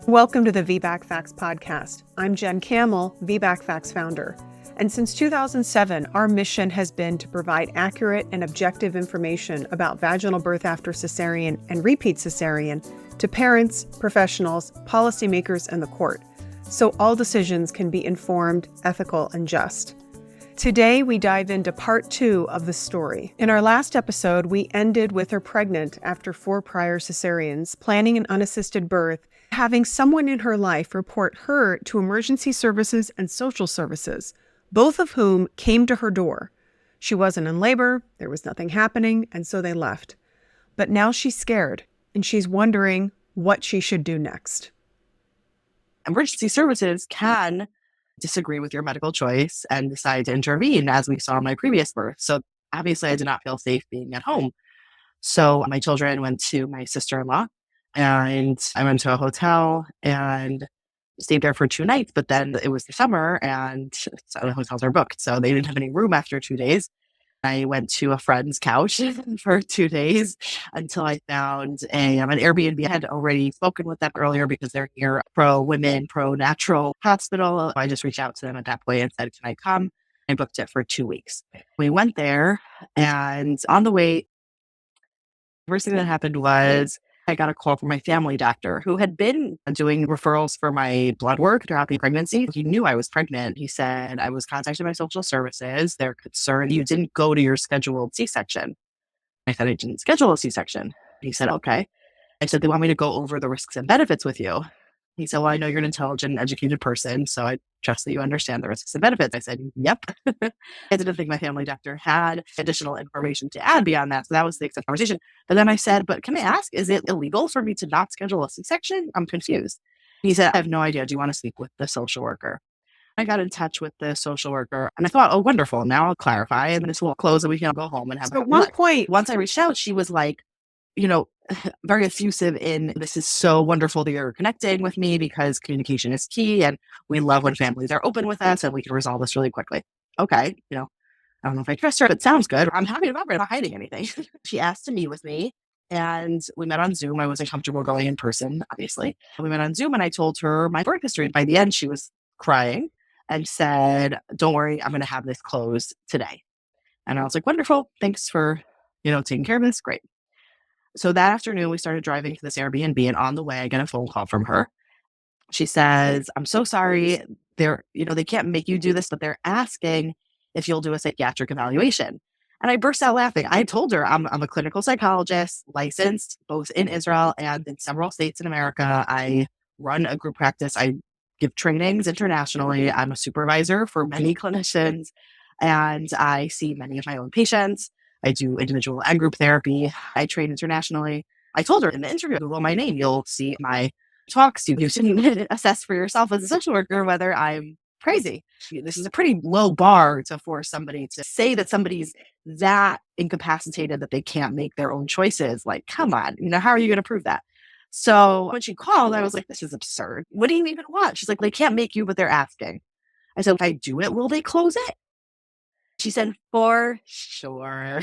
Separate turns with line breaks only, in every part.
Welcome to the VBAC Facts podcast. I'm Jen Camel, VBAC Facts founder. And since 2007, our mission has been to provide accurate and objective information about vaginal birth after cesarean and repeat cesarean to parents, professionals, policymakers, and the court, so all decisions can be informed, ethical, and just. Today, we dive into part 2 of the story. In our last episode, we ended with her pregnant after 4 prior cesareans, planning an unassisted birth, having someone in her life report her to emergency services and social services, both of whom came to her door. She wasn't in labor, there was nothing happening, and so they left. But now she's scared, and she's wondering what she should do next.
Emergency services can disagree with your medical choice and decide to intervene, as we saw in my previous birth. So obviously I did not feel safe being at home. So my children went to my sister-in-law, and I went to a hotel and stayed there for 2 nights. But then it was the summer and so the hotels are booked. So they didn't have any room after 2 days. I went to a friend's couch for 2 days until I found an Airbnb. I had already spoken with them earlier because they're near a pro-women, pro-natural hospital. I just reached out to them at that point and said, can I come? I booked it for 2 weeks. We went there, and on the way, the first thing that happened was I got a call from my family doctor, who had been doing referrals for my blood work throughout the pregnancy. He knew I was pregnant. He said, I was contacted by social services. They're concerned you didn't go to your scheduled C-section. I said, I didn't schedule a C-section. He said, okay. I said, they want me to go over the risks and benefits with you. He said, well, I know you're an intelligent and educated person, so I trust that you understand the risks and benefits. I said, yep. I didn't think my family doctor had additional information to add beyond that. So that was the extent of the conversation. But then I said, but can I ask, is it illegal for me to not schedule a C-section? I'm confused. He said, I have no idea. Do you want to speak with the social worker? I got in touch with the social worker, and I thought, oh, wonderful. Now I'll clarify, and then this will close and we can go home and have
So at one point,
once I reached out, she was like, very effusive in, this is so wonderful that you're connecting with me because communication is key, and we love when families are open with us and we can resolve this really quickly. Okay, I don't know if I trust her, but it sounds good. I'm happy to remember. I'm not hiding anything. She asked to meet with me, and we met on Zoom. I wasn't comfortable going in person, obviously. We met on Zoom, and I told her my birth history. By the end, she was crying and said, don't worry, I'm going to have this closed today. And I was like, wonderful. Thanks for, taking care of this. Great. So that afternoon, we started driving to this Airbnb, and on the way, I get a phone call from her. She says, I'm so sorry. They can't make you do this, but they're asking if you'll do a psychiatric evaluation. And I burst out laughing. I told her I'm a clinical psychologist, licensed both in Israel and in several states in America. I run a group practice. I give trainings internationally. I'm a supervisor for many clinicians, and I see many of my own patients. I do individual and group therapy. I train internationally. I told her in the interview, Google my name, you'll see my talks. You can assess for yourself as a social worker whether I'm crazy. This is a pretty low bar to force somebody to say that somebody's that incapacitated that they can't make their own choices. Like, come on, how are you going to prove that? So when she called, I was like, this is absurd. What do you even want? She's like, they can't make you, but they're asking. I said, if I do it, will they close it? She said, for sure.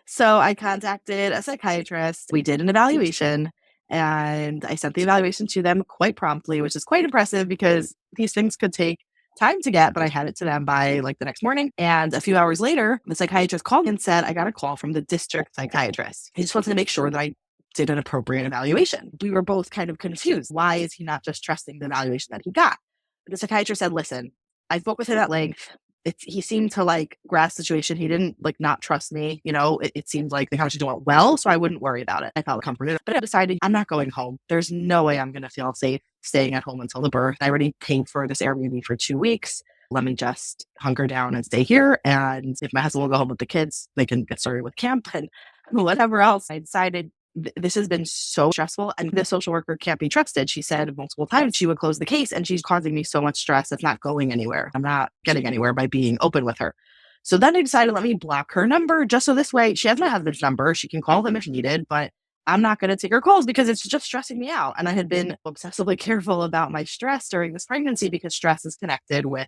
So I contacted a psychiatrist. We did an evaluation, and I sent the evaluation to them quite promptly, which is quite impressive because these things could take time to get, but I had it to them by the next morning. And a few hours later, the psychiatrist called and said, I got a call from the district psychiatrist. He just wanted to make sure that I did an appropriate evaluation. We were both kind of confused. Why is he not just trusting the evaluation that he got? The psychiatrist said, listen, I spoke with him at length. He seemed to grasp the situation. He didn't not trust me. It seemed like the conversation went well, so I wouldn't worry about it. I felt comforted, but I decided I'm not going home. There's no way I'm going to feel safe staying at home until the birth. I already paid for this Airbnb for 2 weeks. Let me just hunker down and stay here. And if my husband will go home with the kids, they can get started with camp and whatever else. I decided this has been so stressful, and the social worker can't be trusted. She said multiple times she would close the case, and she's causing me so much stress. It's not going anywhere. I'm not getting anywhere by being open with her. So then I decided, let me block her number just so this way she has my husband's number. She can call him if needed, but I'm not going to take her calls because it's just stressing me out. And I had been obsessively careful about my stress during this pregnancy because stress is connected with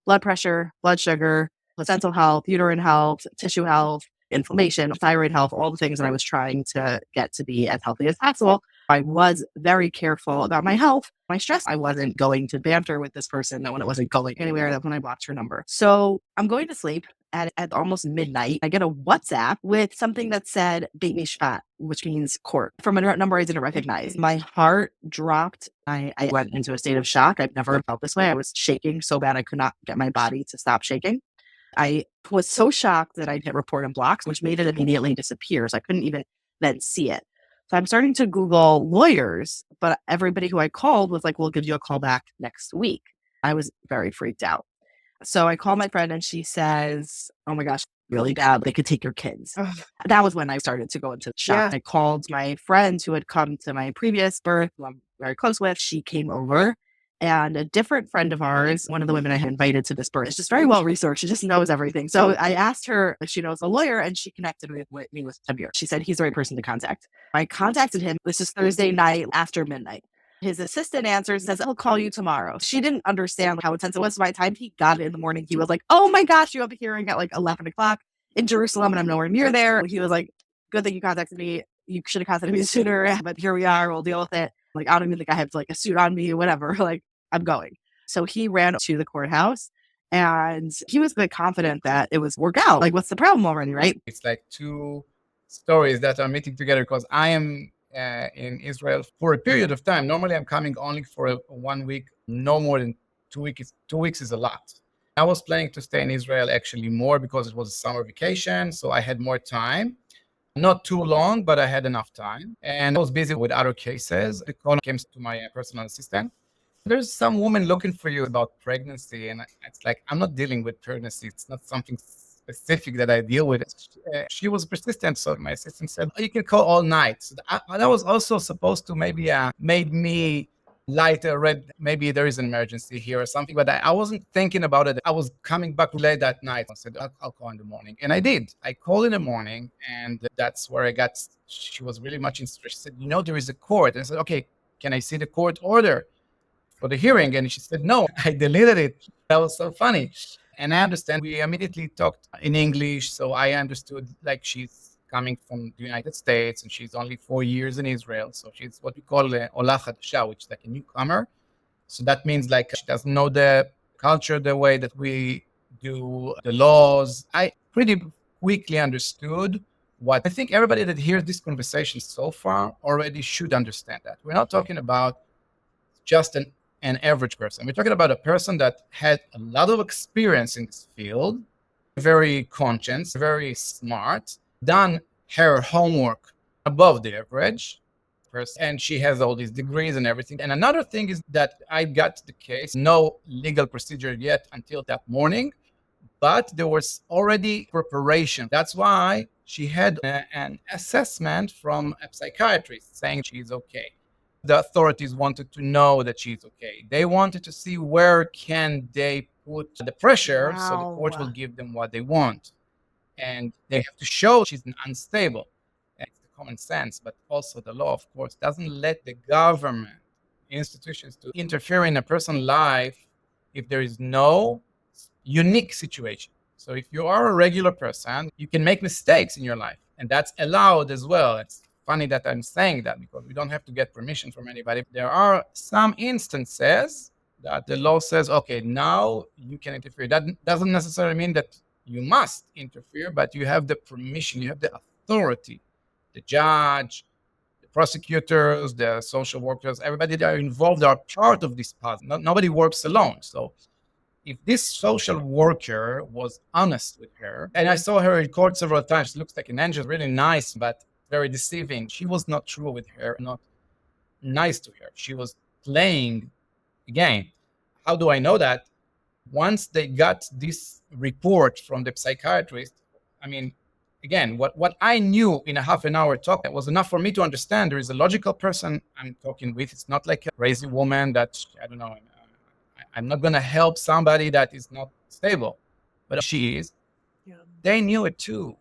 blood pressure, blood sugar, placental health, uterine health, tissue health, inflammation, thyroid health, all the things that I was trying to get to be as healthy as possible. I was very careful about my health, my stress. I wasn't going to banter with this person when it wasn't going anywhere. That's when I blocked her number. So I'm going to sleep at almost midnight. I get a WhatsApp with something that said Beit Mishpat, which means court, from a number I didn't recognize. My heart dropped. I went into a state of shock. I've never felt this way. I was shaking so bad I could not get my body to stop shaking. I was so shocked that I hit report and blocks, which made it immediately disappear. So I couldn't even then see it. So I'm starting to Google lawyers, but everybody who I called was like, we'll give you a call back next week. I was very freaked out. So I call my friend and she says, oh my gosh, really bad. They could take your kids.
Ugh.
That was when I started to go into shock.
Yeah.
I called my friend who had come to my previous birth, who I'm very close with. She came over. And a different friend of ours, one of the women I had invited to this birth, is just very well researched. She just knows everything. So I asked her if she knows a lawyer, and she connected me with Tabir. She said he's the right person to contact. I contacted him. This is Thursday night after midnight. His assistant answers, says, I'll call you tomorrow. She didn't understand how intense it was. So by the time he got it in the morning, he was like, oh my gosh, you have a hearing at like 11 o'clock in Jerusalem, and I'm nowhere near there. He was like, good that you contacted me. You should have contacted me sooner, but here we are. We'll deal with it. Like, I don't even think I have like a suit on me, whatever. Like, I'm going. So he ran to the courthouse and he was very confident that it was work out. Like, what's the problem already, right?
It's like two stories that are meeting together because I am in Israel for a period of time. Normally, I'm coming only for 1 week, no more than 2 weeks. 2 weeks is a lot. I was planning to stay in Israel actually more because it was a summer vacation. So I had more time. Not too long, but I had enough time. And I was busy with other cases. The call came to my personal assistant. There's some woman looking for you about pregnancy. And it's like, I'm not dealing with pregnancy. It's not something specific that I deal with. She was persistent. So my assistant said, oh, you can call all night. So that was also supposed to maybe made me lighter, read maybe there is an emergency here or something, but I wasn't thinking about it. I was coming back late that night. I said, I'll call in the morning. And I did. I called in the morning, and that's where she was really much interested. She said, there is a court. And I said, okay, can I see the court order for the hearing? And she said, no, I deleted it. That was so funny. And I understand. We immediately talked in English. So I understood, like, she's coming from the United States, and she's only 4 years in Israel. So she's what we call Ola Chadasha, which is like a newcomer. So that means like she doesn't know the culture the way that we do the laws. I pretty quickly understood what I think everybody that hears this conversation so far already should understand that. We're not talking about just an average person. We're talking about a person that had a lot of experience in this field, very conscious, very smart, done her homework above the average person, and she has all these degrees and everything. And another thing is that I got the case, no legal procedure yet until that morning, but there was already preparation. That's why she had an assessment from a psychiatrist saying she's okay. The authorities wanted to know that she's okay. They wanted to see where can they put the pressure so the court will give them what they want. And they have to show she's unstable. And it's the common sense, but also the law, of course, doesn't let the government, institutions to interfere in a person's life if there is no unique situation. So if you are a regular person, you can make mistakes in your life, and that's allowed as well. It's funny that I'm saying that because we don't have to get permission from anybody. There are some instances that the law says, okay, now you can interfere. That doesn't necessarily mean that you must interfere, but you have the permission, you have the authority. The judge, the prosecutors, the social workers, everybody that are involved are part of this puzzle. Nobody works alone. So if this social worker was honest with her, and I saw her in court several times, she looks like an angel, really nice, but very deceiving. She was not true with her, not nice to her. She was playing a game. How do I know that? Once they got this report from the psychiatrist, I mean, again, what I knew in a half an hour talk was enough for me to understand there is a logical person I'm talking with. It's not like a crazy woman that, I don't know, I'm not going to help somebody that is not stable, but she is. Yeah. They knew it too.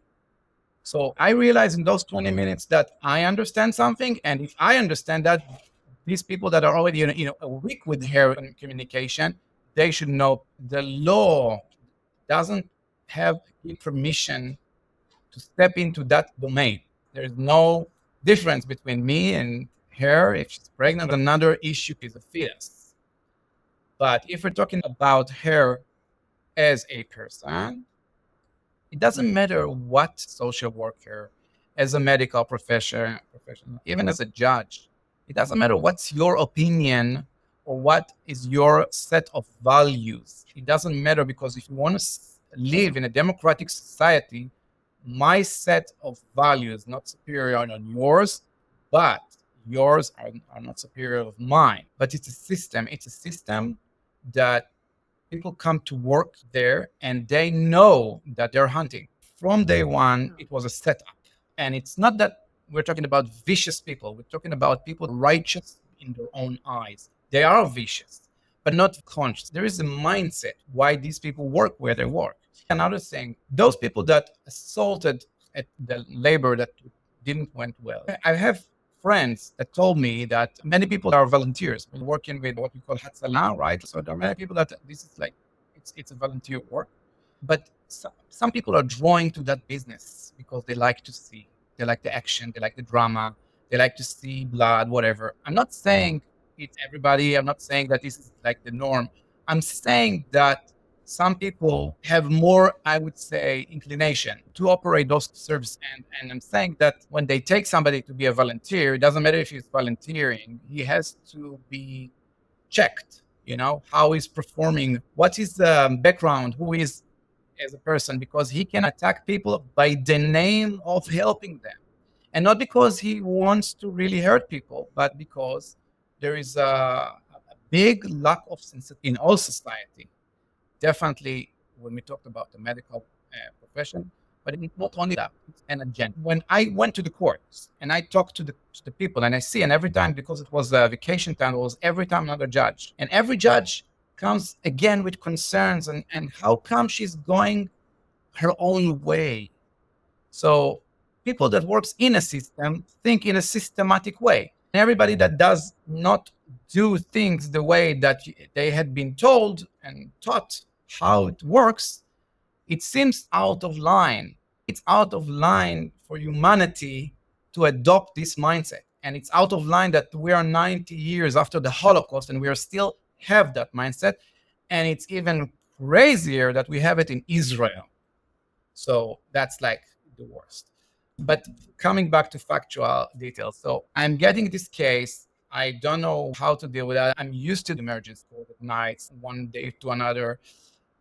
So I realized in those 20 minutes that I understand something. And if I understand that, these people that are already a week with her communication, they should know the law doesn't have permission to step into that domain. There's no difference between me and her, if she's pregnant, another issue is a fetus. But if we're talking about her as a person, it doesn't matter what social worker, as a medical professional, even as a judge, it doesn't matter what's your opinion or what is your set of values. It doesn't matter, because if you want to live in a democratic society, my set of values not superior on yours, but yours are not superior of mine. But it's a system. It's a system that people come to work there and they know that they're hunting. From day one, it was a setup. And it's not that we're talking about vicious people. We're talking about people righteous in their own eyes. They are vicious, but not conscious. There is a mindset why these people work where they work. Another thing, those people that assaulted at the labor that didn't went well. I have friends that told me that many people are volunteers working with what we call Hatzalah, right? So there are many people that this is like, it's a volunteer work. But some people are drawing to that business because they like to see, they like the action, they like the drama, they like to see blood, whatever. I'm not saying it's everybody. I'm not saying that this is like the norm. I'm saying that some people have more, I would say, inclination to operate those services. And I'm saying that when they take somebody to be a volunteer, it doesn't matter if he's volunteering, he has to be checked, how he's performing, what is the background, who is as a person, because he can attack people by the name of helping them. And not because he wants to really hurt people, but because there is a big lack of sensitivity in all society. Definitely when we talked about the medical profession, but it's not only that, it's an agenda. When I went to the courts and I talked to the people, and I see, and every time, because it was vacation time, it was every time another judge. And every judge comes again with concerns and how come she's going her own way. So people that works in a system think in a systematic way. And everybody that does not do things the way that they had been told and taught how it works, it seems out of line. It's out of line for humanity to adopt this mindset. And it's out of line that we are 90 years after the Holocaust and we are still have that mindset. And it's even crazier that we have it in Israel. So that's like the worst. But coming back to factual details. So I'm getting this case. I don't know how to deal with that. I'm used to the emergency court at nights, one day to another.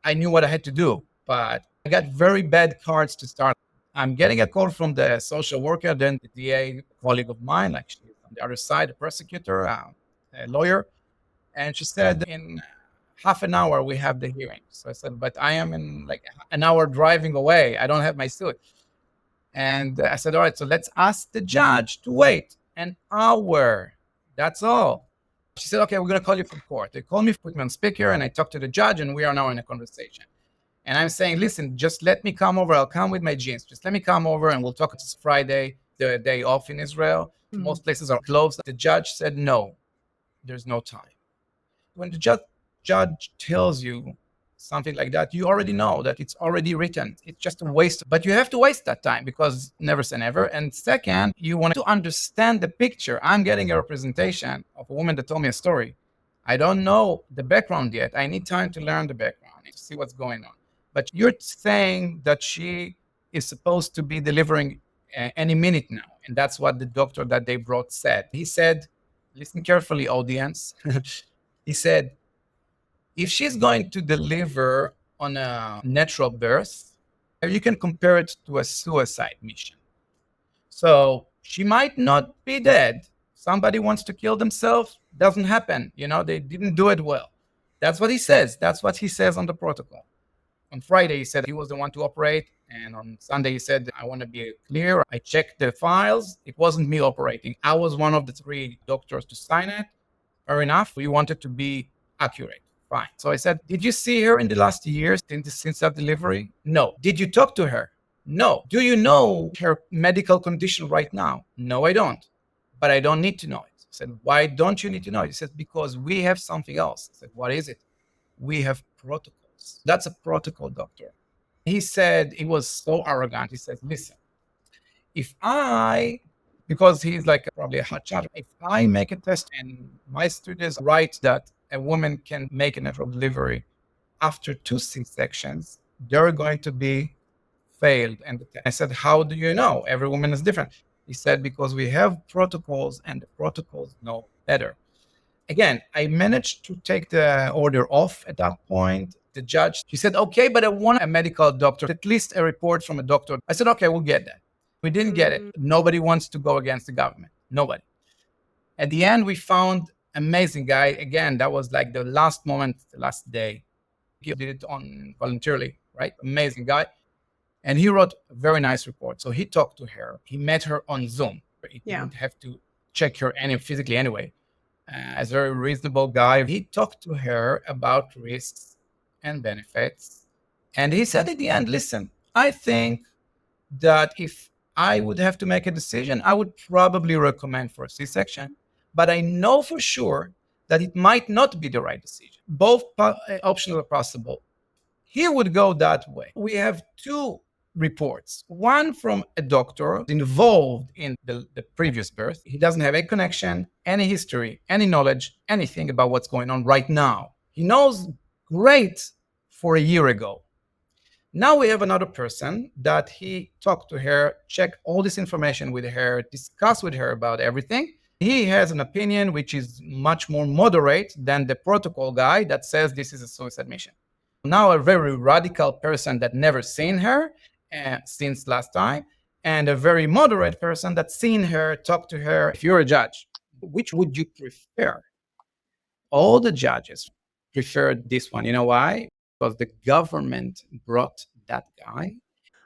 I knew what I had to do, but I got very bad cards to start. I'm getting a call from the social worker, then the DA colleague of mine, like she's on the other side, the prosecutor, a lawyer. And she said, in half an hour, we have the hearing. So I said, but I am in like an hour driving away. I don't have my suit. And I said, all right, so let's ask the judge to wait an hour. That's all. She said, okay, we're going to call you from court. They called me, put me on speaker, and I talked to the judge, and we are now in a conversation. And I'm saying, listen, just let me come over. I'll come with my jeans. Just let me come over, and we'll talk. It's Friday, the day off in Israel. Mm-hmm. Most places are closed. The judge said, no, there's no time. When the judge tells you something like that, you already know that it's already written. It's just a waste, but you have to waste that time because never say never. And second, you want to understand the picture. I'm getting a representation of a woman that told me a story. I don't know the background yet. I need time to learn the background and to see what's going on. But you're saying that she is supposed to be delivering any minute now. And that's what the doctor that they brought said. He said, listen carefully, audience. He said, if she's going to deliver on a natural birth, you can compare it to a suicide mission. So she might not be dead. Somebody wants to kill themselves. Doesn't happen. They didn't do it well. That's what he says. That's what he says on the protocol. On Friday, he said he was the one to operate. And on Sunday, he said, I want to be clear. I checked the files. It wasn't me operating. I was one of the 3 doctors to sign it. Fair enough. We wanted to be accurate. Fine. So I said, did you see her in the last years since that delivery? No. Did you talk to her? No. Do you know her medical condition right now? No, I don't. But I don't need to know it. I said, why don't you need to know it? He said, because we have something else. I said, what is it? We have protocols. That's a protocol, doctor. He said, he was so arrogant. He said, listen, if I because he's like probably a hot shot. If I make a test and my students write that a woman can make a natural delivery after 2 C-sections, they're going to be failed. And I said, how do you know? Every woman is different. He said, because we have protocols and the protocols know better. Again, I managed to take the order off at that point. The judge, she said, okay, but I want a medical doctor, at least a report from a doctor. I said, okay, we'll get that. We didn't get it. Nobody wants to go against the government. Nobody. At the end, we found amazing guy. Again, that was like the last moment, the last day. He did it on voluntarily, right? Amazing guy. And he wrote a very nice report. So he talked to her. He met her on Zoom. He didn't have to check her physically anyway. As a very reasonable guy, he talked to her about risks and benefits. And he said at the end, listen, I think that if I would have to make a decision, I would probably recommend for a C-section, but I know for sure that it might not be the right decision. Both options are possible. He would go that way. We have 2 reports, one from a doctor involved in the previous birth. He doesn't have any connection, any history, any knowledge, anything about what's going on right now. He knows great for a year ago. Now we have another person that he talked to her, checked all this information with her, discussed with her about everything. He has an opinion which is much more moderate than the protocol guy that says this is a suicide mission. Now a very radical person that never seen her since last time, and a very moderate person that's seen her, talked to her. If you're a judge, which would you prefer? All the judges preferred this one. You know why? Because the government brought that guy.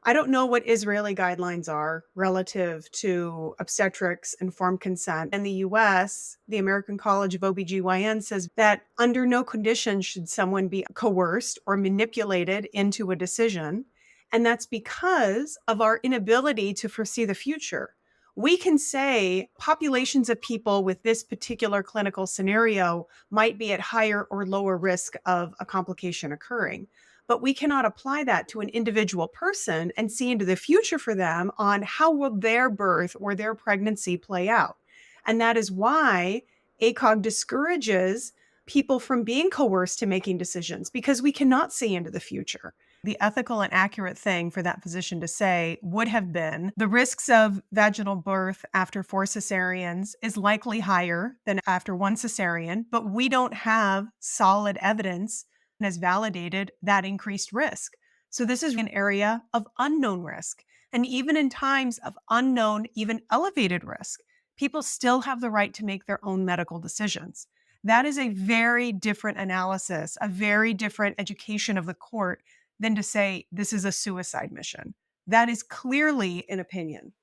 I don't know what Israeli guidelines are relative to obstetrics informed consent. In the US, the American College of OBGYN says that under no condition should someone be coerced or manipulated into a decision. And that's because of our inability to foresee the future. We can say populations of people with this particular clinical scenario might be at higher or lower risk of a complication occurring. But we cannot apply that to an individual person and see into the future for them on how will their birth or their pregnancy play out. And that is why ACOG discourages people from being coerced to making decisions, because we cannot see into the future. The ethical and accurate thing for that physician to say would have been the risks of vaginal birth after 4 cesareans is likely higher than after 1 cesarean, but we don't have solid evidence has validated that increased risk. So this is an area of unknown risk. And even in times of unknown, even elevated risk, people still have the right to make their own medical decisions. That is a very different analysis, a very different education of the court than to say this is a suicide mission. That is clearly an opinion.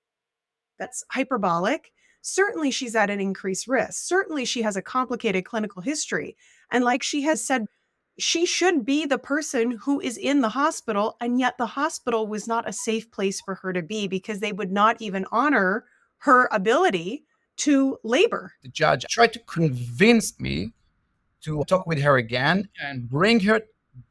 That's hyperbolic. Certainly she's at an increased risk. Certainly she has a complicated clinical history. And like she has said, she should be the person who is in the hospital, and yet the hospital was not a safe place for her to be because they would not even honor her ability to labor.
The judge tried to convince me to talk with her again and bring her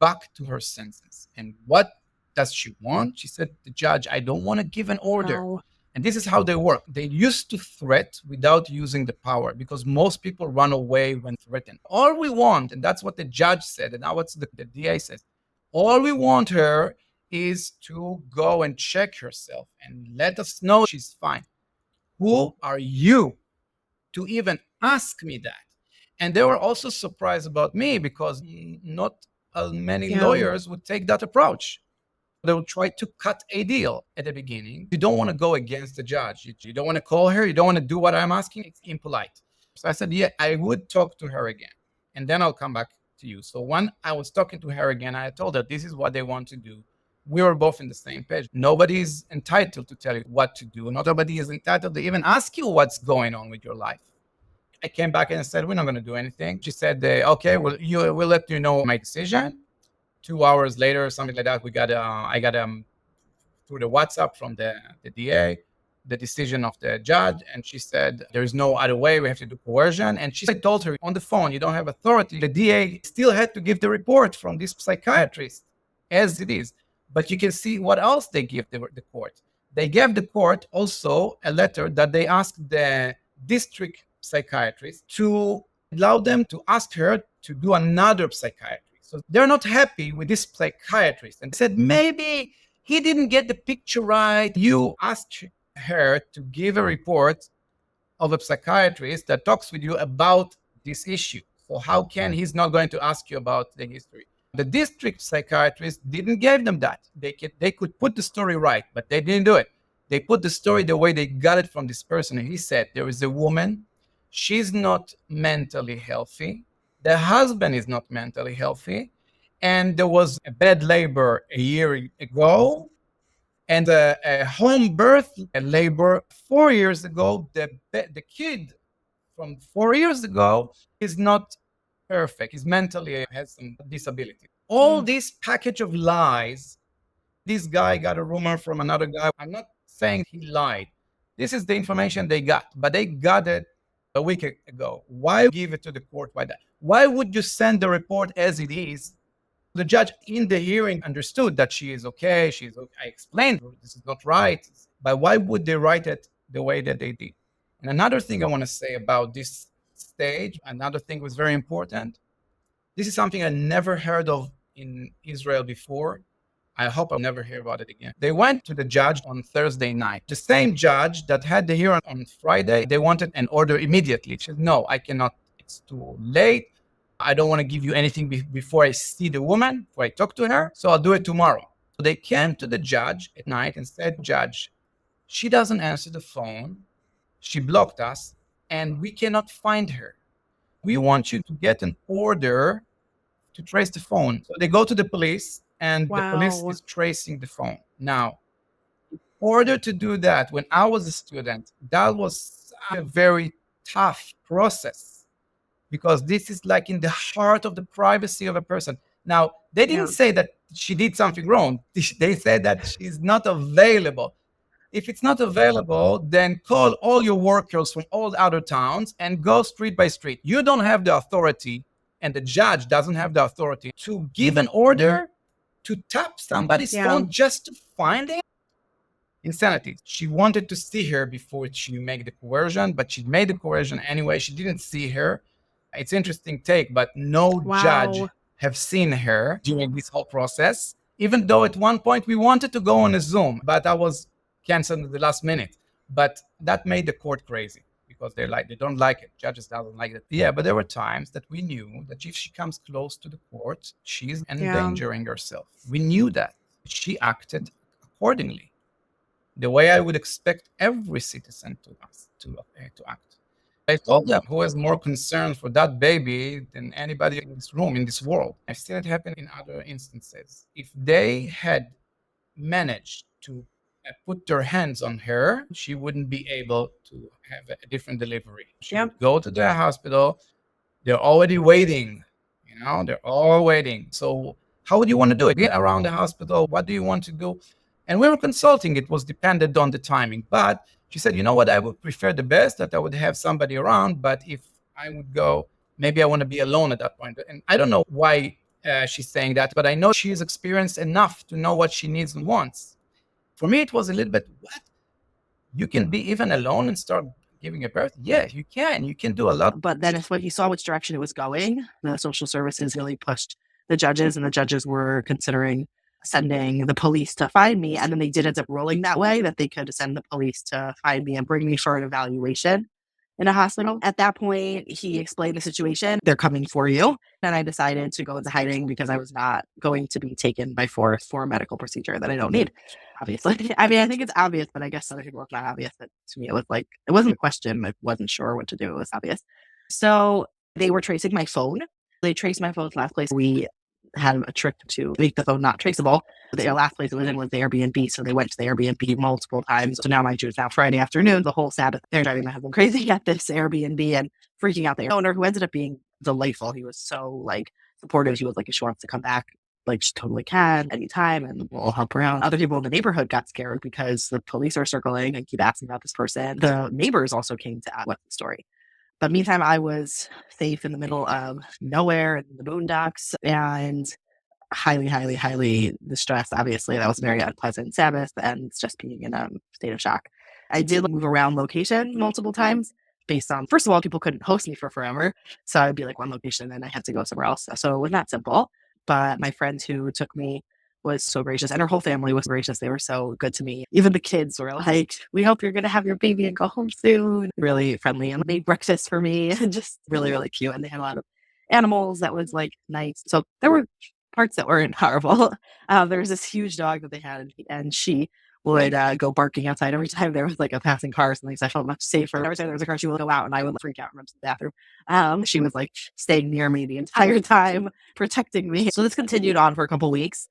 back to her senses. And what does she want? She said, the judge, I don't want to give an order.
Oh.
And this is how they work. They used to threat without using the power because most people run away when threatened. All we want, and that's what the judge said, and now what's the DA says, all we want her is to go and check herself and let us know she's fine. Who are you to even ask me that? And they were also surprised about me because not many lawyers would take that approach. They will try to cut a deal at the beginning. You don't want to go against the judge. You don't want to call her. You don't want to do what I'm asking. It's impolite. So I said, yeah, I would talk to her again. And then I'll come back to you. So when I was talking to her again, I told her, this is what they want to do. We were both in the same page. Nobody is entitled to tell you what to do. Nobody is entitled to even ask you what's going on with your life. I came back and said, we're not going to do anything. She said, okay, well, we'll let you know my decision. 2 hours later, something like that, I got through the WhatsApp from the DA, the decision of the judge, and she said, there's no other way, we have to do coercion. And she told her on the phone, you don't have authority. The DA still had to give the report from this psychiatrist as it is. But you can see what else they give the court. They gave the court also a letter that they asked the district psychiatrist to allow them to ask her to do another psychiatry. So they're not happy with this psychiatrist and said, maybe he didn't get the picture right. You asked her to give a report of a psychiatrist that talks with you about this issue. So how can he's not going to ask you about the history? The district psychiatrist didn't give them that. They could put the story right, but they didn't do it. They put the story the way they got it from this person. And he said, there is a woman, she's not mentally healthy. The husband is not mentally healthy. And there was a bad labor a year ago and a home birth labor 4 years ago. The kid from 4 years ago is not perfect. He's mentally has some disability. All this package of lies. This guy got a rumor from another guy. I'm not saying he lied. This is the information they got, but they got it a week ago. Why give it to the court? Why that? Why would you send the report as it is? The judge in the hearing understood that she is okay. I explained this is not right, but why would they write it the way that they did? And another thing I want to say about this stage, another thing was very important. This is something I never heard of in Israel before. I hope I'll never hear about it again. They went to the judge on Thursday night. The same judge that had the hearing on Friday, they wanted an order immediately. She said, no, I cannot. It's too late. I don't want to give you anything before I see the woman, before I talk to her. So I'll do it tomorrow. So they came to the judge at night and said, Judge, she doesn't answer the phone. She blocked us and we cannot find her. We want you to get an order to trace the phone. So they go to the police and the police is tracing the phone. Now, in order to do that, when I was a student, that was a very tough process because this is like in the heart of the privacy of a person. Now, they didn't say that she did something wrong. They said that she's not available. If it's not available, then call all your workers from all the other towns and go street by street. You don't have the authority, and the judge doesn't have the authority to give an order to tap somebody's phone just to find it. Insanity. She wanted to see her before she made the coercion, but she made the coercion anyway. She didn't see her. It's interesting take, but no judge have seen her during this whole process, even though at one point we wanted to go on a Zoom, but I was canceled at the last minute. But that made the court crazy because they don't like it. Judges don't like it. Yeah, but there were times that we knew that if she comes close to the court, she's endangering herself. We knew that. She acted accordingly, the way I would expect every citizen to act. I told them who has more concern for that baby than anybody in this room, in this world. I've seen it happen in other instances. If they had managed to put their hands on her, she wouldn't be able to have a different delivery. She would go to the hospital. They're already waiting. They're all waiting. So how would you want to do it? Get around the hospital. What do you want to do? And we were consulting. It was dependent on the timing. But she said, you know what? I would prefer the best that I would have somebody around. But if I would go, maybe I want to be alone at that point. And I don't know why she's saying that, but I know she's experienced enough to know what she needs and wants. For me, it was a little bit, what? You can be even alone and start giving a birth? Yeah, you can. You can do a lot.
But then when he saw which direction it was going, the social services really pushed the judges, and the judges were considering sending the police to find me. And then they did end up ruling that way, that they could send the police to find me and bring me for an evaluation in a hospital. At that point, he explained the situation. They're coming for you. And I decided to go into hiding because I was not going to be taken by force for a medical procedure that I don't need, obviously. I mean, I think it's obvious, but I guess other people, it's not obvious. But to me, it was like, it wasn't a question. I wasn't sure what to do. It was obvious. So they were tracing my phone. They traced my phone's last place. We had a trick to make the phone not traceable. The last place it was in was the Airbnb, so they went to the Airbnb multiple times. So now, mind you, it's now Friday afternoon, the whole Sabbath. They're driving my husband crazy at this Airbnb and freaking out the owner, who ended up being delightful. He was so supportive. He was like, if she wants to come back, she totally can anytime, and we'll help her out. Other people in the neighborhood got scared because the police are circling and keep asking about this person. The neighbors also came to ask what's the story. But meantime, I was safe in the middle of nowhere in the boondocks, and highly, highly, highly distressed. Obviously, that was a very unpleasant Sabbath and just being in a state of shock. I did move around location multiple times based on, first of all, people couldn't host me for forever. So I'd be like one location and I had to go somewhere else. So it was not simple. But my friend who took me was so gracious, and her whole family was gracious. They were so good to me. Even the kids were like, we hope you're going to have your baby and go home soon. Really friendly, and made breakfast for me and just really, really cute. And they had a lot of animals that was like nice. So there were parts that weren't horrible. There was this huge dog that they had, and she would go barking outside every time there was like a passing car or something. So I felt much safer. Every time there was a car, she would go out and I would freak out and run to the bathroom. She was like staying near me the entire time, protecting me. So this continued on for a couple weeks.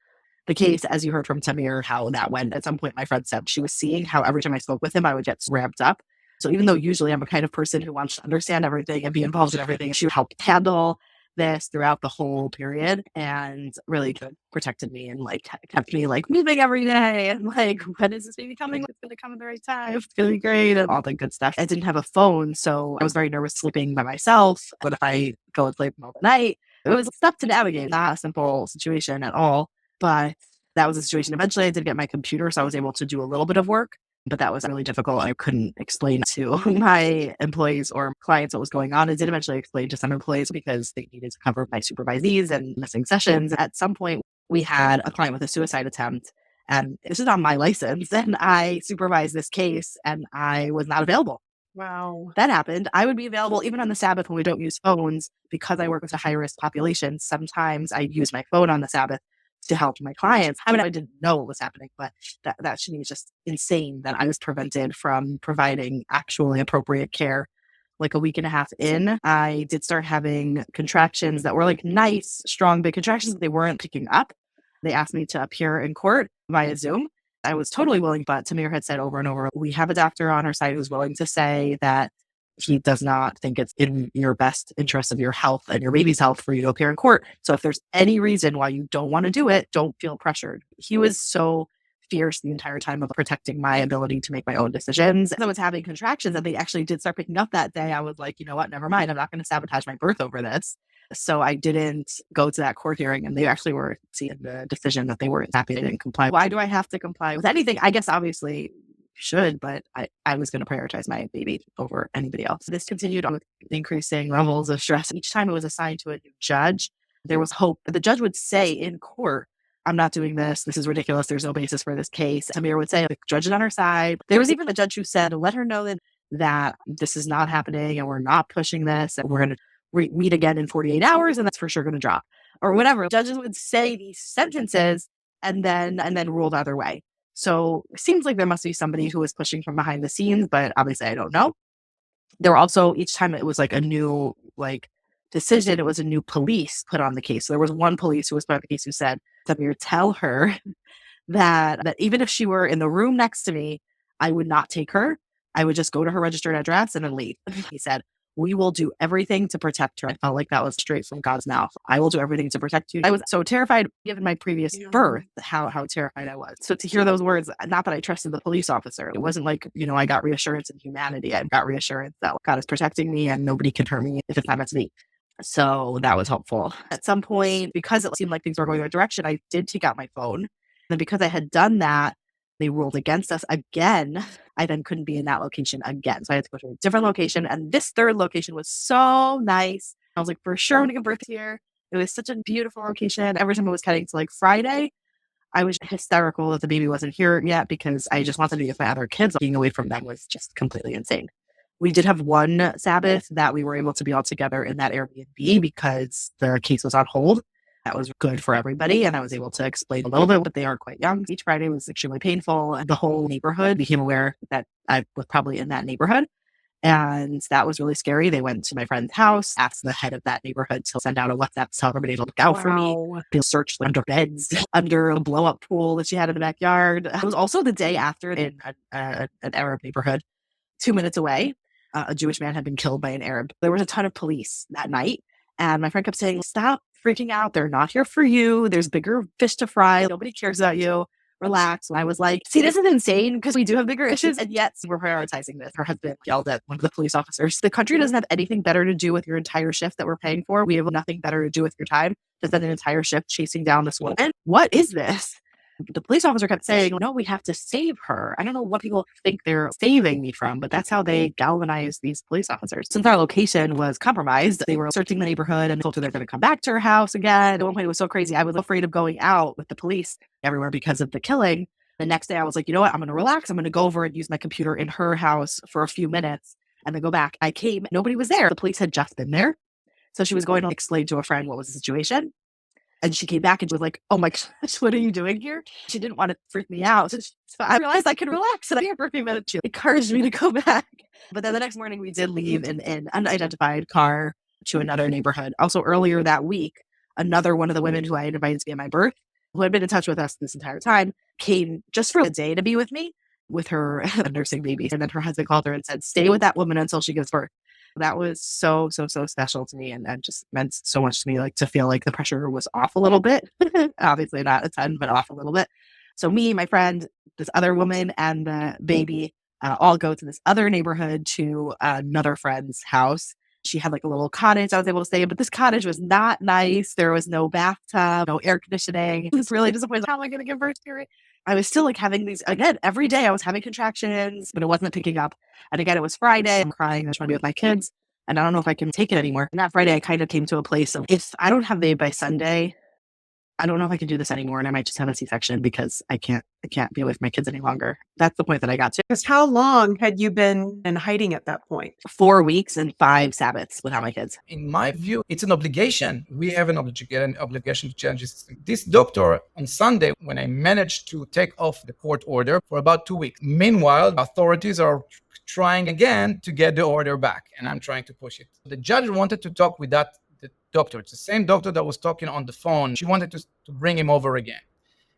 The case, as you heard from Tamir, how that went. At some point, my friend said she was seeing how every time I spoke with him, I would get ramped up. So even though usually I'm a kind of person who wants to understand everything and be involved in everything, she would help handle this throughout the whole period and really protected me and like kept me like moving every day and like, when is this baby coming? It's going to come at the right time. It's going to be great and all that good stuff. I didn't have a phone, so I was very nervous sleeping by myself. What if I go and sleep in the middle of the night? It was tough to navigate, not a simple situation at all. But that was the situation. Eventually, I did get my computer, so I was able to do a little bit of work, but that was really difficult. I couldn't explain to my employees or clients what was going on. I did eventually explain to some employees because they needed to cover my supervisees and missing sessions. At some point, we had a client with a suicide attempt, and this is on my license, and I supervised this case, and I was not available.
Wow.
That happened. I would be available even on the Sabbath when we don't use phones because I work with a high-risk population. Sometimes I use my phone on the Sabbath to help my clients. I mean, I didn't know what was happening, but that to me is just insane that I was prevented from providing actually appropriate care. Like a week and a half in, I did start having contractions that were like nice, strong, big contractions, but they weren't picking up. They asked me to appear in court via Zoom. I was totally willing, but Tamir had said over and over, we have a doctor on our side who's willing to say that he does not think it's in your best interest of your health and your baby's health for you to appear in court. So if there's any reason why you don't want to do it, don't feel pressured. He was so fierce the entire time of protecting my ability to make my own decisions. I was having contractions and they actually did start picking up that day. I was like, you know what, never mind. I'm not going to sabotage my birth over this. So I didn't go to that court hearing, and they actually were seeing the decision that they weren't happy they didn't comply. Why do I have to comply with anything? I guess obviously should, but I was going to prioritize my baby over anybody else. This continued on with increasing levels of stress. Each time it was assigned to a new judge, there was hope that the judge would say in court, I'm not doing this. This is ridiculous. There's no basis for this case. Amir would say, the judge is on her side. There was even a judge who said, let her know that this is not happening and we're not pushing this and we're going to meet again in 48 hours and that's for sure going to drop or whatever. Judges would say these sentences and then rule the other way. So it seems like there must be somebody who was pushing from behind the scenes, but obviously I don't know. There were also, each time it was like a new decision, it was a new police put on the case. So there was one police who was put on the case who said, Samir, tell her that even if she were in the room next to me, I would not take her. I would just go to her registered address and then leave. He said, we will do everything to protect her. I felt like that was straight from God's mouth. I will do everything to protect you. I was so terrified, given my previous birth, how terrified I was. So to hear those words, not that I trusted the police officer. It wasn't like, I got reassurance in humanity. I got reassurance that God is protecting me and nobody can hurt me if it's not meant to be. So that was helpful. At some point, because it seemed like things were going the right direction, I did take out my phone. And because I had done that, they ruled against us again. I then couldn't be in that location again. So I had to go to a different location. And this third location was so nice. I was like, for sure, I'm going to give birth here. It was such a beautiful location. Every time it was getting to Friday, I was hysterical that the baby wasn't here yet because I just wanted to be with my other kids. Being away from them was just completely insane. We did have one Sabbath that we were able to be all together in that Airbnb because the case was on hold. That was good for everybody. And I was able to explain a little bit, but they are quite young. Each Friday was extremely painful. And the whole neighborhood became aware that I was probably in that neighborhood. And that was really scary. They went to my friend's house, asked the head of that neighborhood to send out a WhatsApp to tell everybody to look out for me. They searched under beds, under a blow-up pool that she had in the backyard. It was also the day after in an Arab neighborhood, 2 minutes away. A Jewish man had been killed by an Arab. There was a ton of police that night. And my friend kept saying, stop freaking out. They're not here for you. There's bigger fish to fry. Nobody cares about you. relax. And I was like, see, this is insane because we do have bigger issues. And yet we're prioritizing this. Her husband yelled at one of the police officers. The country doesn't have anything better to do with your entire shift that we're paying for. We have nothing better to do with your time to spend an entire shift chasing down this woman. What is this? The police officer kept saying, no, we have to save her. I don't know what people think they're saving me from, but that's how they galvanize these police officers. Since our location was compromised, they were searching the neighborhood and told her they're going to come back to her house again. At one point, it was so crazy. I was afraid of going out with the police everywhere because of the killing. The next day, I was like, you know what? I'm going to relax. I'm going to go over and use my computer in her house for a few minutes and then go back. I came. Nobody was there. The police had just been there. So she was going to explain to a friend what was the situation. And she came back and was like, oh my gosh, what are you doing here? She didn't want to freak me out. So I realized I could relax and I here for a few minutes. She encouraged me to go back. But then the next morning we did leave in an unidentified car to another neighborhood. Also earlier that week, another one of the women who I invited to be at my birth, who had been in touch with us this entire time, came just for a day to be with me with her nursing baby. And then her husband called her and said, stay with that woman until she gives birth. That was so special to me and just meant so much to me, like to feel like the pressure was off a little bit. Obviously not a ton, but off a little bit. So me, my friend, this other woman and the baby all go to this other neighborhood to another friend's house. She had like a little cottage I was able to stay in, but this cottage was not nice. There was no bathtub, no air conditioning. I was really disappointed. How am I going to give birth to her? I was still like having these, again, every day I was having contractions, but it wasn't picking up. And again, it was Friday. I'm crying. I was trying to be with my kids. And I don't know if I can take it anymore. And that Friday, I kind of came to a place of, if I don't have baby by Sunday, I don't know if I can do this anymore. And I might just have a C-section because I can't be with my kids any longer. That's the point that I got to.
Because how long had you been in hiding at that point?
4 weeks and 5 Sabbaths without my kids.
In my view, it's an obligation. We have an obligation to change this. This doctor on Sunday, when I managed to take off the court order for about 2 weeks. Meanwhile, authorities are trying again to get the order back, and I'm trying to push it. The judge wanted to talk with the doctor. It's the same doctor that was talking on the phone. She wanted to bring him over again.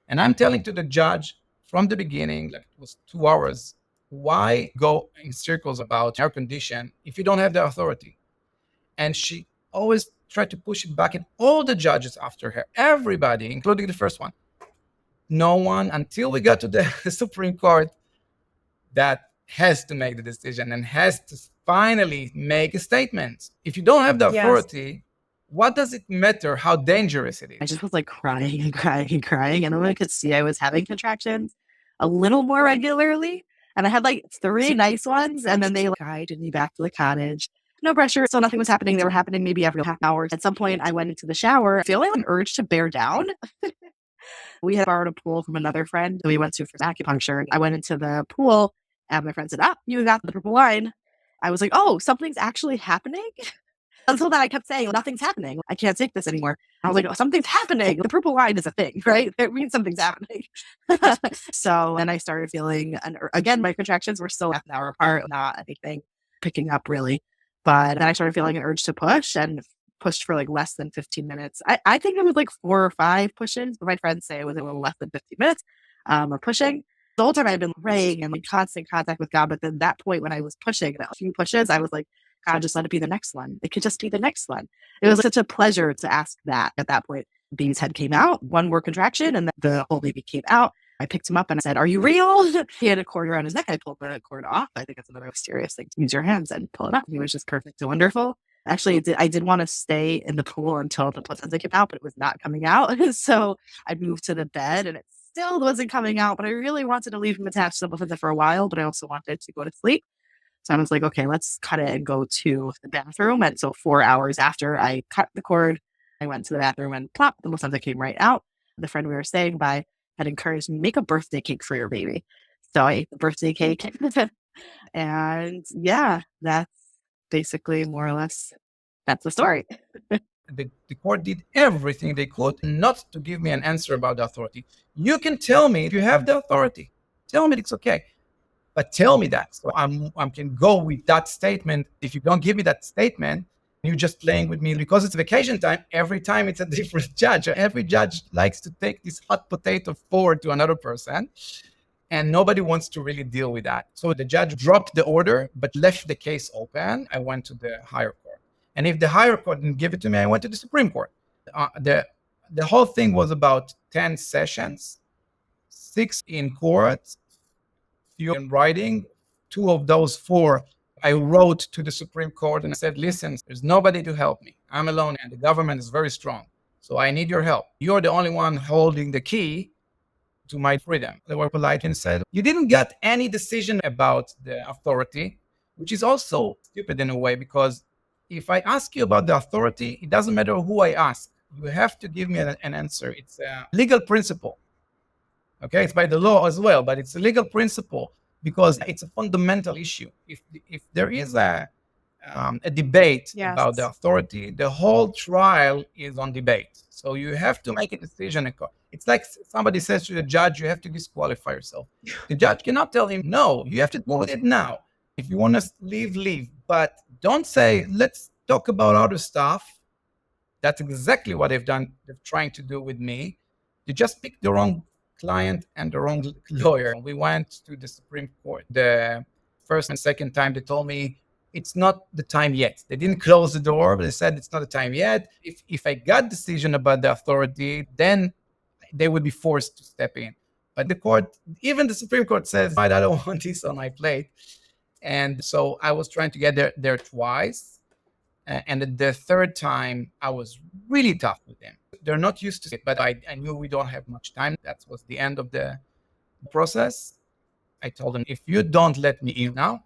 And I'm telling to the judge from the beginning, like it was 2 hours, why go in circles about her condition if you don't have the authority? And she always tried to push it back, and all the judges after her, everybody, including the first one, no one, until we got to the Supreme Court, that has to make the decision and has to finally make a statement. If you don't have the authority, what does it matter how dangerous it is?
I just was like crying and crying and crying. And then I could see I was having contractions a little more regularly. And I had like 3 nice ones. And then they guided me back to the cottage. No pressure. So nothing was happening. They were happening maybe every half hour. At some point, I went into the shower, feeling an urge to bear down. We had borrowed a pool from another friend that we went to for acupuncture. I went into the pool and my friend said, you got the purple line. I was like, oh, something's actually happening? Until then, I kept saying, nothing's happening. I can't take this anymore. I was like, oh, something's happening. The purple line is a thing, right? It means something's happening. So then I started feeling, again, my contractions were still half an hour apart, not anything picking up really. But then I started feeling an urge to push and pushed for like less than 15 minutes. I think it was like 4 or 5 push-ins, but my friends say it was a little less than 15 minutes of pushing. The whole time I'd been praying and in constant contact with God. But then that point when I was pushing a few pushes, I was like, God, just let it be the next one. It could just be the next one. It was such a pleasure to ask that at that point. The baby's head came out, 1 more contraction, and then the whole baby came out. I picked him up and I said, are you real? He had a cord around his neck. I pulled the cord off. I think that's another mysterious thing. Use your hands and pull it up. He was just perfect and wonderful. Actually, I did want to stay in the pool until the placenta came out, but it was not coming out. So I moved to the bed and it still wasn't coming out, but I really wanted to leave him attached to the placenta for a while, but I also wanted to go to sleep. So I was like, okay, let's cut it and go to the bathroom. And so 4 hours after I cut the cord, I went to the bathroom and plop, the placenta came right out. The friend we were staying by had encouraged me, make a birthday cake for your baby. So I ate the birthday cake. And yeah, that's basically more or less, that's the story.
The court did everything they could not to give me an answer about the authority. You can tell me if you have the authority. Tell me it's okay. But tell me that. So I can go with that statement. If you don't give me that statement, you're just playing with me. Because it's vacation time, every time it's a different judge. Every judge likes to take this hot potato forward to another person. And nobody wants to really deal with that. So the judge dropped the order, but left the case open. I went to the higher court. And if the higher court didn't give it to me, I went to the Supreme Court. The whole thing was about 10 sessions. 6 in court, few in writing. 2 of those 4 I wrote to the Supreme Court and I said, listen, there's nobody to help me. I'm alone and the government is very strong. So I need your help. You're the only one holding the key to my freedom. They were polite and said, you didn't get any decision about the authority, which is also stupid in a way, because if I ask you about the authority, it doesn't matter who I ask. You have to give me an answer. It's a legal principle. Okay, it's by the law as well, but it's a legal principle because it's a fundamental issue. If there is a debate about the authority, the whole trial is on debate. So you have to make a decision. It's like somebody says to the judge, you have to disqualify yourself. The judge cannot tell him, no, you have to do it now. If you want to leave, leave. But don't say, let's talk about other stuff. That's exactly what they've done. They're trying to do with me. They just picked the wrong client and the wrong lawyer. We went to the Supreme Court. The first and second time they told me, it's not the time yet. They didn't close the door, but they said it's not the time yet. If I got decision about the authority, then they would be forced to step in. But the court, even the Supreme Court says, I don't want this on my plate. And so I was trying to get there twice. And the third time, I was really tough with them. They're not used to it, but I knew we don't have much time. That was the end of the process. I told them, if you don't let me in now,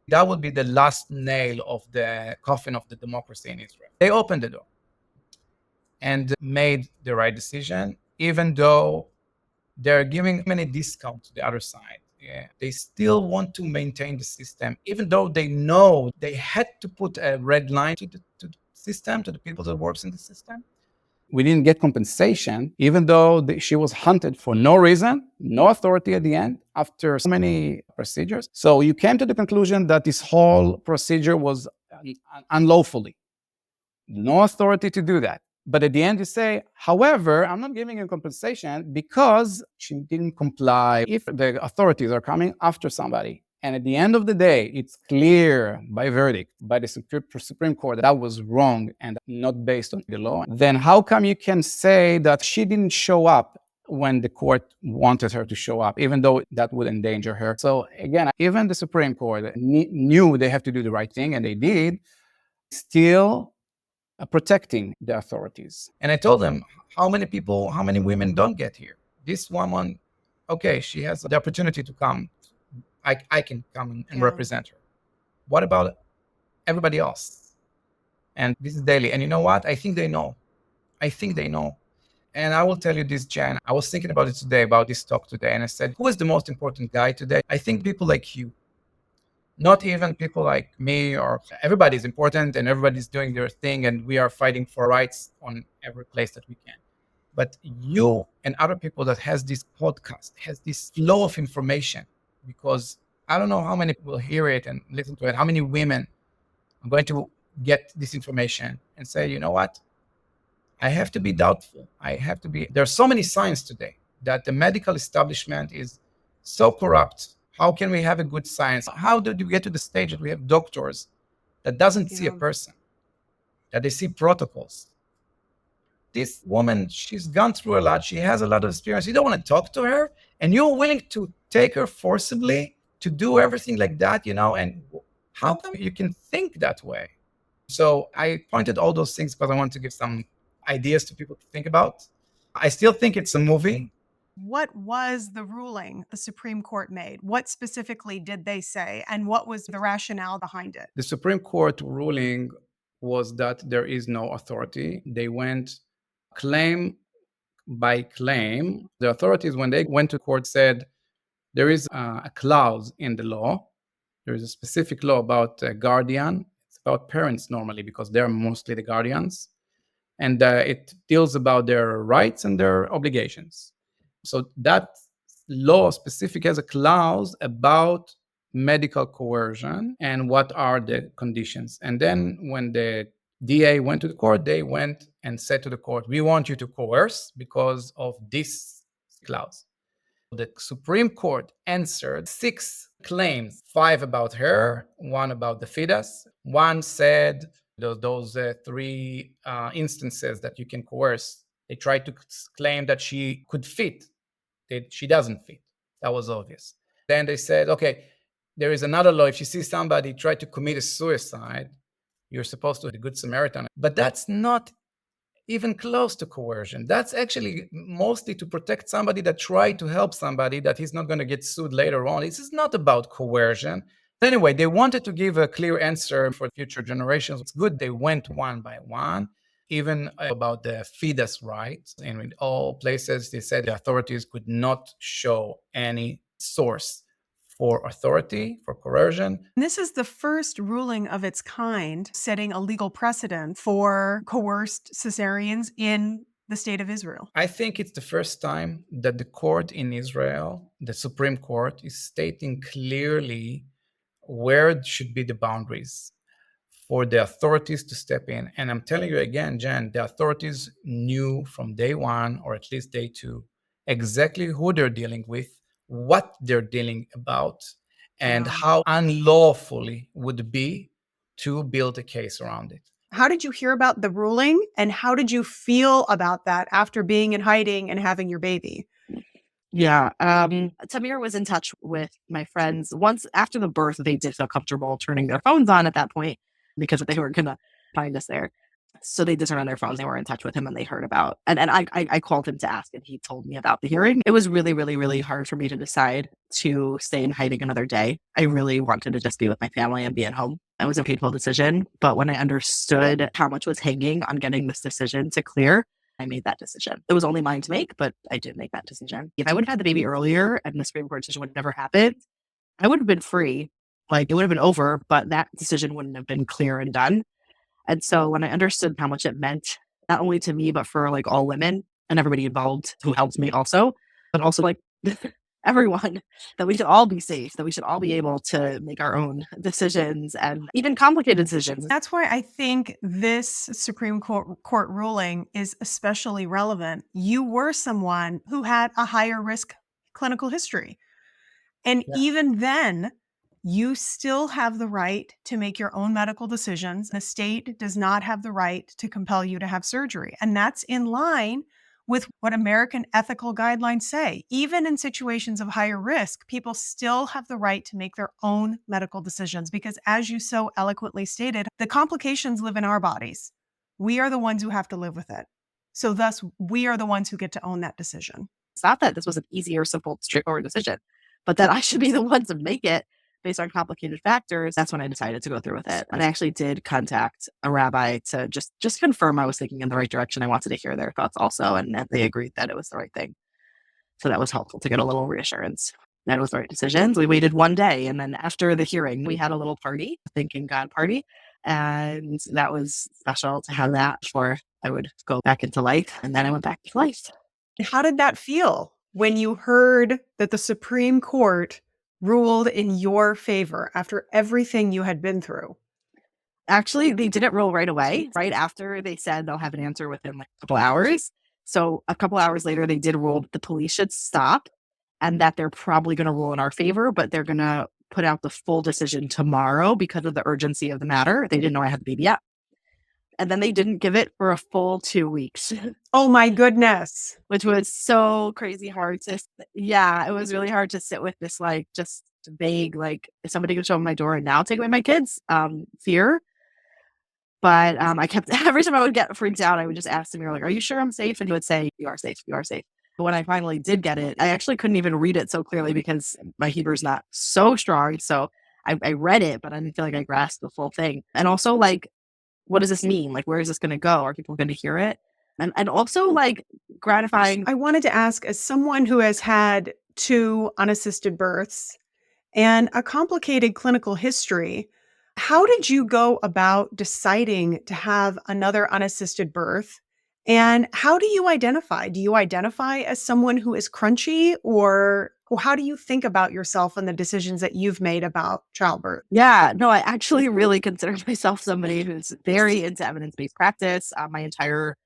that would be the last nail of the coffin of the democracy in Israel. They opened the door and made the right decision, even though they're giving many discounts to the other side. Yeah. They still want to maintain the system, even though they know they had to put a red line to the system, to the people that works in the system. We didn't get compensation, even though she was hunted for no reason, no authority at the end, after so many procedures. So you came to the conclusion that this whole procedure was unlawfully. No authority to do that. But at the end you say, however, I'm not giving you compensation because she didn't comply. If the authorities are coming after somebody, and at the end of the day, it's clear by verdict, by the Supreme Court, that was wrong and not based on the law, then how come you can say that she didn't show up when the court wanted her to show up, even though that would endanger her? So again, even the Supreme Court knew they have to do the right thing, and they did, still protecting the authorities. And I told them, how many women don't get here? This woman, okay, she has the opportunity to come. I can come and represent her. What about everybody else? And this is daily. And you know what? I think they know. And I will tell you this, Jan. I was thinking about it today, about this talk today. And I said, who is the most important guy today? I think people like you. Not even people like me, or everybody's important and everybody's doing their thing and we are fighting for rights on every place that we can. But you and other people that has this podcast, has this flow of information, because I don't know how many people hear it and listen to it, how many women are going to get this information and say, you know what? I have to be doubtful. There's so many signs today that the medical establishment is so corrupt. How can we have a good science? How did we get to the stage that we have doctors that doesn't see a person, that they see protocols? This woman, she's gone through a lot. She has a lot of experience. You don't want to talk to her, and you're willing to take her forcibly to do everything like that, and how come you can think that way? So I pointed all those things because I want to give some ideas to people to think about. I still think it's a movie.
What was the ruling the Supreme Court made? What specifically did they say? And what was the rationale behind it?
The Supreme Court ruling was that there is no authority. They went claim by claim. The authorities, when they went to court, said there is a clause in the law. There is a specific law about a guardian. It's about parents normally because they're mostly the guardians. And it deals about their rights and their obligations. So that law specific has a clause about medical coercion and what are the conditions. And then when the DA went to the court, they went and said to the court, we want you to coerce because of this clause. The Supreme Court answered 6 claims, 5 about her, 1 about the fetus. One said those 3 instances that you can coerce. They tried to claim that she could fit she doesn't fit. That was obvious. Then they said, okay, there is another law. If you see somebody try to commit a suicide, you're supposed to be a good Samaritan. But that's not even close to coercion. That's actually mostly to protect somebody that tried to help somebody that he's not going to get sued later on. This is not about coercion. Anyway, they wanted to give a clear answer for future generations. It's good they went one by one, even about the fetus rights. And in all places, they said the authorities could not show any source for authority, for coercion.
This is the first ruling of its kind, setting a legal precedent for coerced cesareans in the state of Israel.
I think it's the first time that the court in Israel, the Supreme Court, is stating clearly where should be the boundaries for the authorities to step in. And I'm telling you again, Jen, the authorities knew from day one, or at least day two, exactly who they're dealing with, what they're dealing about, and how unlawfully would be to build a case around it.
How did you hear about the ruling, and how did you feel about that after being in hiding and having your baby?
Yeah. Tamir was in touch with my friends. Once after the birth, they did feel comfortable turning their phones on at that point because they were going to find us there. So they did turn on their phones. They were in touch with him and they heard about, and I called him to ask, and he told me about the hearing. It was really, really, really hard for me to decide to stay in hiding another day. I really wanted to just be with my family and be at home. It was a painful decision. But when I understood how much was hanging on getting this decision to clear, I made that decision. It was only mine to make, but I did make that decision. If I would have had the baby earlier and the Supreme Court decision would have never happened, I would have been free. Like, it would have been over, but that decision wouldn't have been clear and done. And so when I understood how much it meant, not only to me, but for like all women and everybody involved who helped me also, but also like everyone, that we should all be safe, that we should all be able to make our own decisions and even complicated decisions.
That's why I think this Supreme Court ruling is especially relevant. You were someone who had a higher risk clinical history. And even then, you still have the right to make your own medical decisions. The state does not have the right to compel you to have surgery. And that's in line with what American ethical guidelines say. Even in situations of higher risk, people still have the right to make their own medical decisions because, as you so eloquently stated, the complications live in our bodies. We are the ones who have to live with it. So thus, we are the ones who get to own that decision.
It's not that this was an easy or simple, straightforward decision, but that I should be the one to make it based on complicated factors. That's when I decided to go through with it. And I actually did contact a rabbi to just confirm I was thinking in the right direction. I wanted to hear their thoughts also, and they agreed that it was the right thing. So that was helpful to get a little reassurance that it was the right decision. We waited one day, and then after the hearing, we had a little party, a Thanking God party. And that was special to have that before I would go back into life. And then I went back to life.
How did that feel when you heard that the Supreme Court ruled in your favor after everything you had been through?
Actually, they didn't rule right away. Right after they said they'll have an answer within like a couple hours. So a couple hours later, they did rule that the police should stop and that they're probably going to rule in our favor, but they're going to put out the full decision tomorrow because of the urgency of the matter. They didn't know I had the baby yet. And then they didn't give it for a full 2 weeks.
Oh my goodness.
Which was so crazy hard to, it was really hard to sit with this, like, just vague, like, is somebody going to show up my door and now take away my kids? Fear. But I kept, every time I would get freaked out, I would just ask Samir, like, are you sure I'm safe? And he would say, you are safe, you are safe. But when I finally did get it, I actually couldn't even read it so clearly because my Hebrew is not so strong. So I read it, but I didn't feel like I grasped the full thing. And also, like, what does this mean? Like, where is this going to go? Are people going to hear it? And also, like, gratifying.
I wanted to ask, as someone who has had 2 unassisted births and a complicated clinical history, how did you go about deciding to have another unassisted birth? And how do you identify? Do you identify as someone who is crunchy, or how do you think about yourself and the decisions that you've made about childbirth?
Yeah, no, I actually really consider myself somebody who's very into evidence-based practice. My entire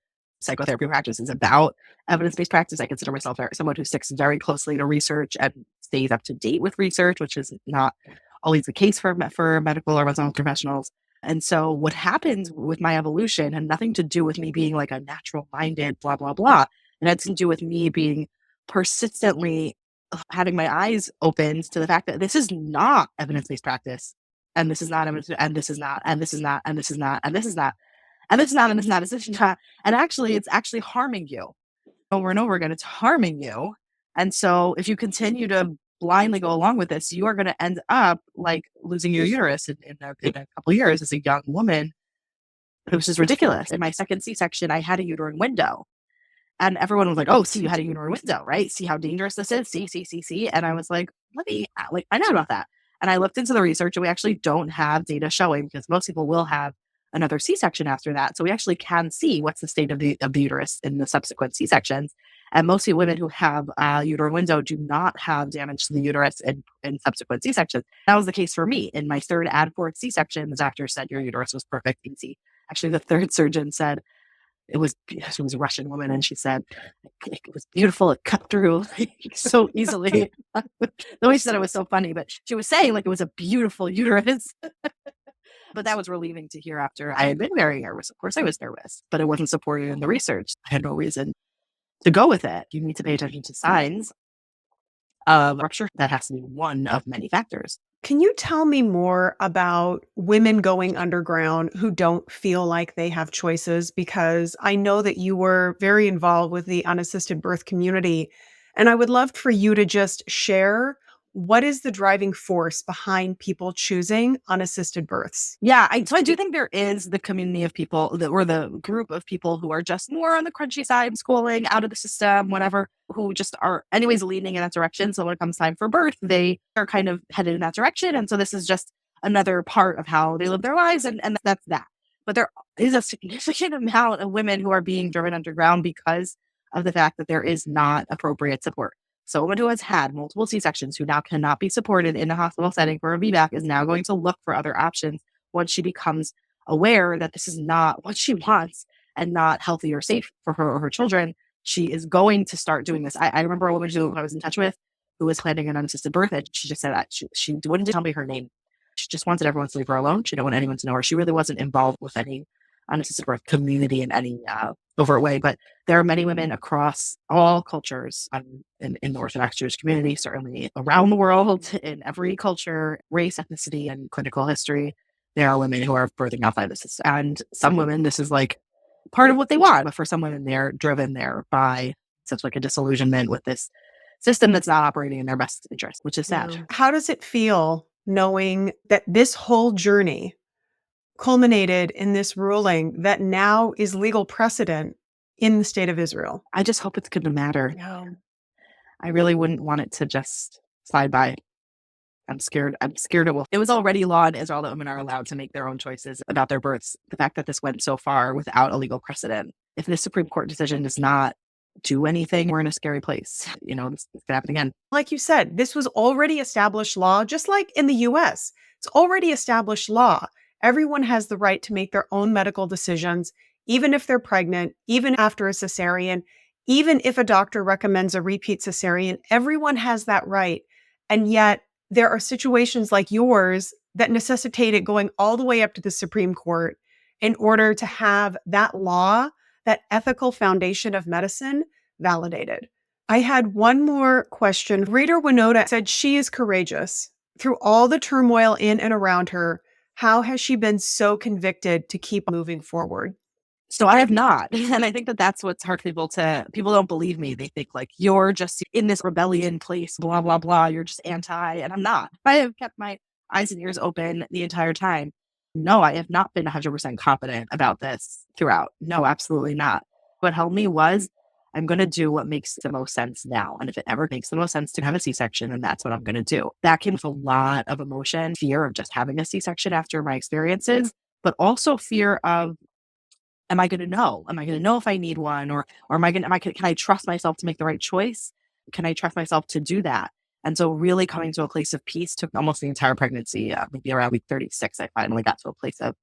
psychotherapy practice is about evidence-based practice. I consider myself someone who sticks very closely to research and stays up to date with research, which is not always the case for medical or mental health professionals. And so what happened with my evolution had nothing to do with me being like a natural-minded, blah, blah, blah. It had to do with me being persistently having my eyes opened to the fact that this is not evidence-based practice. And this is not evidence, and this is not, and this is not, and this is not, and this is not, and this is not, and this is not, and this is not. And actually, it's actually harming you over and over again. It's harming you. And so if you continue to blindly go along with this, you are going to end up like losing your uterus in a couple of years as a young woman. Which is ridiculous. In my second C-section, I had a uterine window. And everyone was like, oh, see, you had a uterine window, right? See how dangerous this is? See. And I was like, let me find out about that. And I looked into the research, and we actually don't have data showing, because most people will have another C-section after that. So we actually can see what's the state of the uterus in the subsequent C-sections. And most women who have a uterine window do not have damage to the uterus in subsequent C-sections. That was the case for me. In my third and fourth C-section, the doctor said your uterus was perfect, easy. Actually, the third surgeon said, she was a Russian woman, and she said, it was beautiful. It cut through so easily. The way she said it was so funny, but she was saying like it was a beautiful uterus. But that was relieving to hear after I had been very nervous. Of course, I was nervous, but it wasn't supported in the research. I had no reason to go with it. You need to pay attention to signs of rupture. That has to be one of many factors.
Can you tell me more about women going underground who don't feel like they have choices? Because I know that you were very involved with the unassisted birth community, and I would love for you to just share what is the driving force behind people choosing unassisted births?
Yeah, so I do think there is the community of people or the group of people who are just more on the crunchy side, schooling, out of the system, whatever, who just are anyways leaning in that direction. So when it comes time for birth, they are kind of headed in that direction. And so this is just another part of how they live their lives. And that's that. But there is a significant amount of women who are being driven underground because of the fact that there is not appropriate support. So a woman who has had multiple C-sections, who now cannot be supported in a hospital setting for a VBAC, is now going to look for other options once she becomes aware that this is not what she wants and not healthy or safe for her or her children. She is going to start doing this. I remember a woman who I was in touch with who was planning an unassisted birth, and she just said that she wouldn't tell me her name. She just wanted everyone to leave her alone. She didn't want anyone to know her. She really wasn't involved with any unassisted birth community in any overt way. But there are many women across all cultures in the Orthodox Jewish community, certainly around the world, in every culture, race, ethnicity, and clinical history. There are women who are birthing outside the system. And some women, this is like part of what they want. But for some women, they're driven there by such like a disillusionment with this system that's not operating in their best interest, which is sad.
How does it feel knowing that this whole journey culminated in this ruling that now is legal precedent in the state of Israel?
I just hope it's going to matter.
Yeah.
I really wouldn't want it to just slide by. I'm scared it will. It was already law in Israel that women are allowed to make their own choices about their births. The fact that this went so far without a legal precedent, if this Supreme Court decision does not do anything, we're in a scary place. You know, this could happen again.
Like you said, this was already established law, just like in the US. It's already established law. Everyone has the right to make their own medical decisions, even if they're pregnant, even after a cesarean, even if a doctor recommends a repeat cesarean. Everyone has that right. And yet there are situations like yours that necessitate it going all the way up to the Supreme Court in order to have that law, that ethical foundation of medicine, validated. I had one more question. Reader Winota said she is courageous. Through all the turmoil in and around her, how has she been so convicted to keep moving forward?
So I have not. And I think that that's what's hard for people don't believe me. They think like, you're just in this rebellion place, blah, blah, blah. You're just anti, and I'm not. I have kept my eyes and ears open the entire time. No, I have not been 100% confident about this throughout. No, absolutely not. What helped me was, I'm going to do what makes the most sense now. And if it ever makes the most sense to have a C-section, then that's what I'm going to do. That came with a lot of emotion, fear of just having a C-section after my experiences, but also fear of, am I going to know? Am I going to know if I need one? Or can I trust myself to make the right choice? Can I trust myself to do that? And so really coming to a place of peace took almost the entire pregnancy. Maybe around week 36, I finally got to a place of,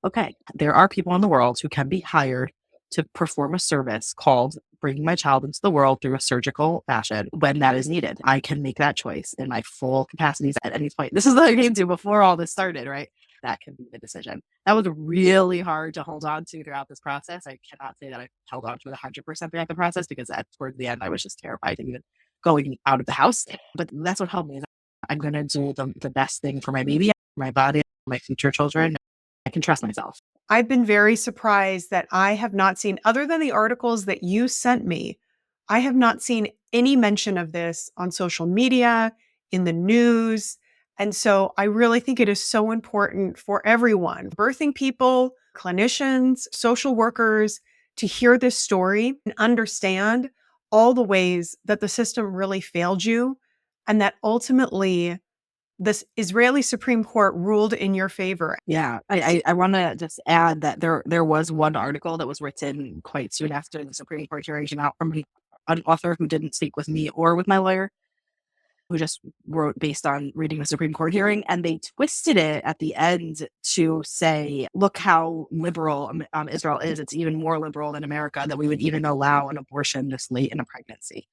okay, there are people in the world who can be hired to perform a service called bringing my child into the world through a surgical fashion when that is needed. I can make that choice in my full capacities at any point. This is what I came to before all this started, right? that can be the decision. That was really hard to hold on to throughout this process. I cannot say that I held on to it 100% throughout the process, because towards the end, I was just terrified of even going out of the house. But that's what helped me. I'm going to do the best thing for my baby, my body, my future children. I can trust myself.
I've been very surprised that I have not seen, other than the articles that you sent me, I have not seen any mention of this on social media, in the news. And so I really think it is so important for everyone, birthing people, clinicians, social workers, to hear this story and understand all the ways that the system really failed you, and that ultimately the Israeli Supreme Court ruled in your favor.
Yeah, I want to just add that there was one article that was written quite soon after the Supreme Court hearing came out from an author who didn't speak with me or with my lawyer, who just wrote based on reading the Supreme Court hearing, and they twisted it at the end to say, look how liberal Israel is. It's even more liberal than America, that we would even allow an abortion this late in a pregnancy,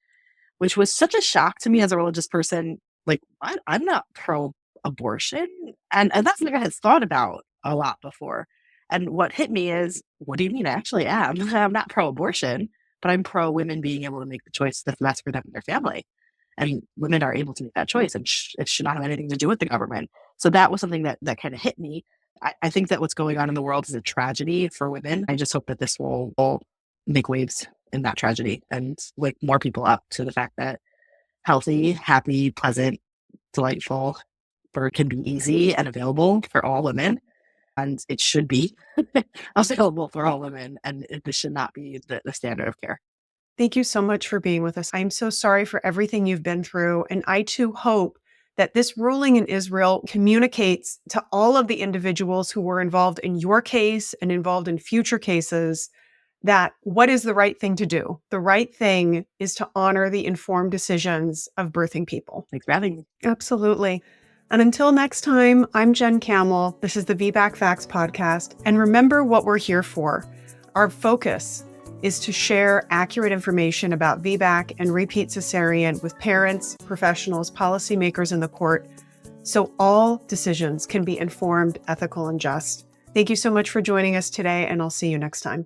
which was such a shock to me as a religious person. Like, I'm not pro-abortion. And that's something I had thought about a lot before. And what hit me is, what do you mean? I actually am. I'm not pro-abortion, but I'm pro-women being able to make the choice that's best for them and their family. And women are able to make that choice, and it should not have anything to do with the government. So that was something that kind of hit me. I think that what's going on in the world is a tragedy for women. I just hope that this will make waves in that tragedy and wake more people up to the fact that healthy, happy, pleasant, delightful birth can be easy and available for all women. And it should be available for all women. And this should not be the standard of care.
Thank you so much for being with us. I'm so sorry for everything you've been through. And I too hope that this ruling in Israel communicates to all of the individuals who were involved in your case and involved in future cases that what is the right thing to do? The right thing is to honor the informed decisions of birthing people.
Thanks for having me.
Absolutely. And until next time, I'm Jen Camel. This is the VBAC Facts podcast. And remember what we're here for. Our focus is to share accurate information about VBAC and repeat cesarean with parents, professionals, policymakers in the court, so all decisions can be informed, ethical, and just. Thank you so much for joining us today, and I'll see you next time.